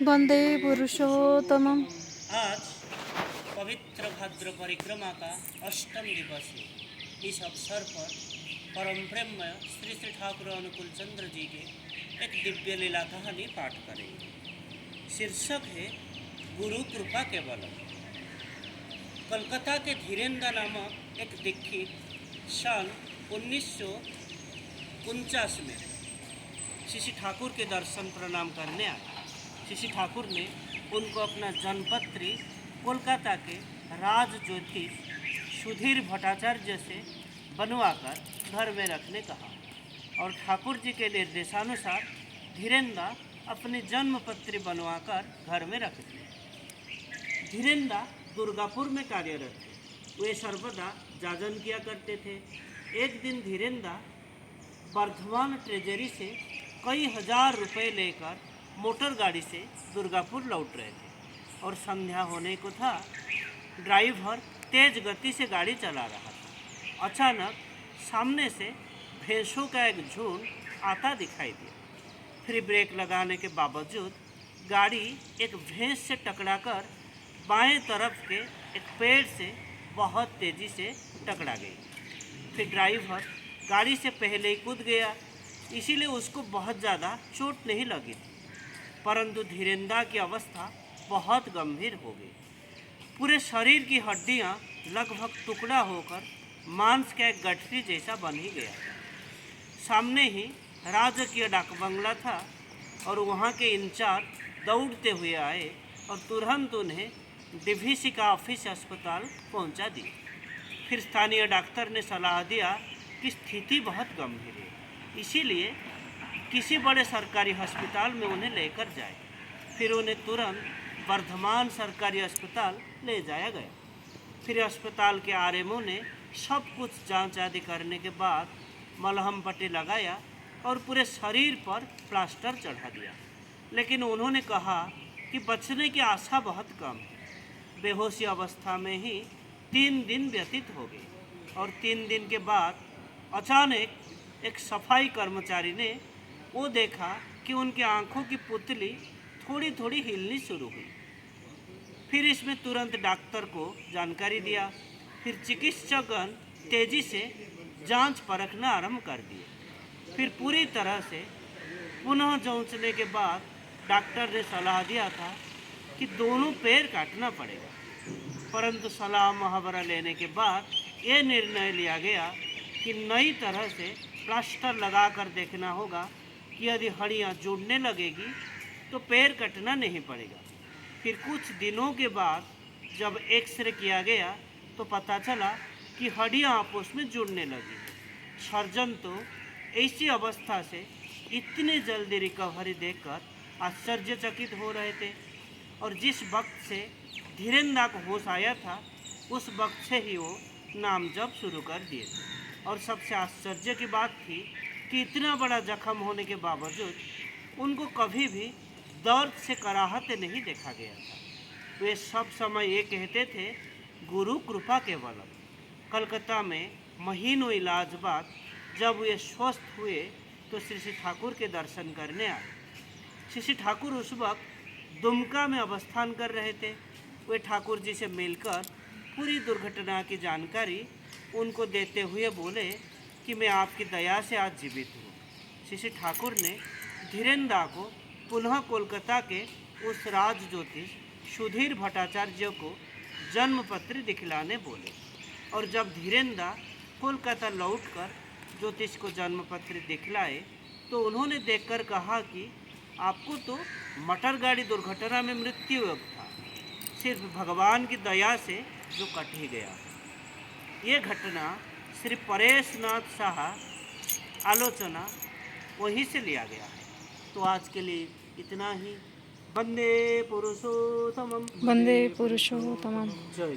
वंदे पुरुषोत्तमम्। आज पवित्र भाद्र परिक्रमा का अष्टम दिवस है। इस अवसर पर परम प्रेममय श्री श्री ठाकुर अनुकूल चंद्र जी के एक दिव्य लीला कहानी पाठ करेंगे। शीर्षक है गुरु कृपा केवलम। कोलकाता के धीरेन्द्र नामक एक दीक्षित सन 1949 में श्री ठाकुर के दर्शन प्रणाम करने आए। श्री ठाकुर ने उनको अपना जन्मपत्री कोलकाता के राज ज्योतिष सुधीर भट्टाचार्य से बनवाकर घर में रखने कहा और ठाकुर जी के निर्देशानुसार धीरेन्द्र अपनी जन्मपत्री बनवाकर घर में रख दिए। धीरेन्द्र दुर्गापुर में कार्यरत थे। वे सर्वदा जाजन किया करते थे। एक दिन धीरेन्द्र वर्धमान ट्रेजरी से कई हजार रुपए लेकर मोटर गाड़ी से दुर्गापुर लौट रहे थे और संध्या होने को था। ड्राइवर तेज गति से गाड़ी चला रहा था। अचानक सामने से भैंसों का एक झुंड आता दिखाई दिया। फिर ब्रेक लगाने के बावजूद गाड़ी एक भैंस से टकराकर बाएं तरफ के एक पेड़ से बहुत तेज़ी से टकरा गई। फिर ड्राइवर गाड़ी से पहले ही कूद गया, इसीलिए उसको बहुत ज़्यादा चोट नहीं लगी थी। परंतु धीरेन्द्र की अवस्था बहुत गंभीर हो गई। पूरे शरीर की हड्डियां लगभग टुकड़ा होकर मांस का एक गठरी जैसा बन ही गया। सामने ही राजकीय डाक बंगला था और वहां के इंचार्ज दौड़ते हुए आए और तुरंत उन्हें डीवीसी का ऑफिस अस्पताल पहुंचा दिया। फिर स्थानीय डॉक्टर ने सलाह दिया कि स्थिति बहुत गंभीर है, इसीलिए किसी बड़े सरकारी अस्पताल में उन्हें लेकर जाए। फिर उन्हें तुरंत वर्धमान सरकारी अस्पताल ले जाया गया। फिर अस्पताल के आरएमओ ने सब कुछ जांच आदि करने के बाद मलहम पट्टी लगाया और पूरे शरीर पर प्लास्टर चढ़ा दिया। लेकिन उन्होंने कहा कि बचने की आशा बहुत कम है। बेहोशी अवस्था में ही 3 दिन व्यतीत हो गए और 3 दिन के बाद अचानक एक सफाई कर्मचारी ने वो देखा कि उनकी आंखों की पुतली थोड़ी थोड़ी हिलनी शुरू हुई। फिर इसमें तुरंत डॉक्टर को जानकारी दिया। फिर चिकित्सकगण तेजी से जांच परखना आरंभ कर दिए। फिर पूरी तरह से पुनः जांचने के बाद डॉक्टर ने सलाह दिया था कि दोनों पैर काटना पड़ेगा। परंतु सलाह मशवरा लेने के बाद ये निर्णय लिया गया कि नई तरह से प्लास्टर लगाकर देखना होगा कि यदि हड्डियाँ जुड़ने लगेगी तो पैर कटना नहीं पड़ेगा। फिर कुछ दिनों के बाद जब एक्सरे किया गया तो पता चला कि हड्डियाँ आपस में जुड़ने लगी। सर्जन तो ऐसी अवस्था से इतनी जल्दी रिकवरी देखकर आश्चर्यचकित हो रहे थे और जिस वक्त से धीरेन्द्र को होश आया था उस वक्त से ही वो नाम जप शुरू कर दिए थे। और सबसे आश्चर्य की बात थी कि इतना बड़ा जख्म होने के बावजूद उनको कभी भी दर्द से कराहत नहीं देखा गया था। वे सब समय ये कहते थे, गुरु कृपा केवलम। कलकत्ता में महीनों इलाज बाद जब वे स्वस्थ हुए तो श्री ठाकुर के दर्शन करने आए। श्री ठाकुर उस वक्त दुमका में अवस्थान कर रहे थे। वे ठाकुर जी से मिलकर पूरी दुर्घटना की जानकारी उनको देते हुए बोले कि मैं आपकी दया से आज जीवित हूँ। श्री ठाकुर ने धीरेन्द्र को पुनः कोलकाता के उस राज ज्योतिष सुधीर भट्टाचार्य को जन्मपत्र दिखलाने बोले और जब धीरेन्द्र कोलकाता लौटकर ज्योतिष को जन्मपत्र दिखलाए तो उन्होंने देखकर कहा कि आपको तो मोटर गाड़ी दुर्घटना में मृत्यु था, सिर्फ भगवान की दया से जो कट ही गया। ये घटना श्री परेशनाथ शाह आलोचना वहीं से लिया गया है। तो आज के लिए इतना ही। वंदे पुरुषोत्तमम्। वंदे पुरुषोत्तमम्। जय।